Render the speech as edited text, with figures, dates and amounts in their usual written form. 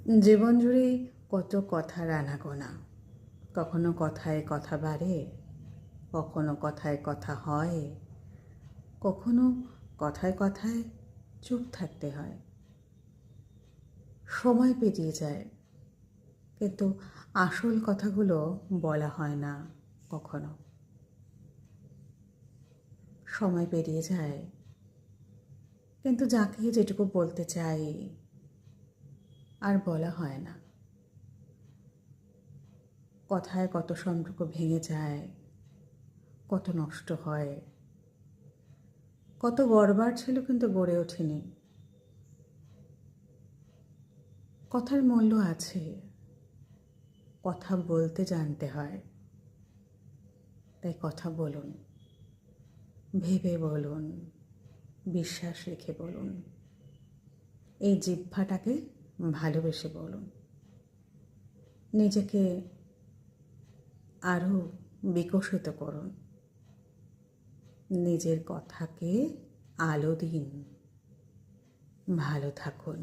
জীবন জুড়ে কত কথার আনাগোনা, কখনো কথায় কথা বাড়ে, কখনো কথায় কথা হয়, কখনো কথায় কথায় চুপ থাকতে হয়। সময় পেরিয়ে যায়, কিন্তু আসল কথাগুলো বলা হয় না কখনো। সময় পেরিয়ে যায়, কিন্তু যাকে যেটুকু বলতে চাই আর বলা হয় না। কথায় কত সম্পর্ক ভেঙে যায়, কত নষ্ট হয়, কত গড়বার ছিল কিন্তু গড়ে ওঠেনি। কথার মূল্য আছে, কথা বলতে জানতে হয়। তাই কথা বলুন, ভেবে বলুন, বিশ্বাস রেখে বলুন, এই জিহ্বাটাকে ভালোবেসে বলুন। নিজেকে আরও বিকশিত করুন, নিজের কথাকে আলো দিন। ভালো থাকুন।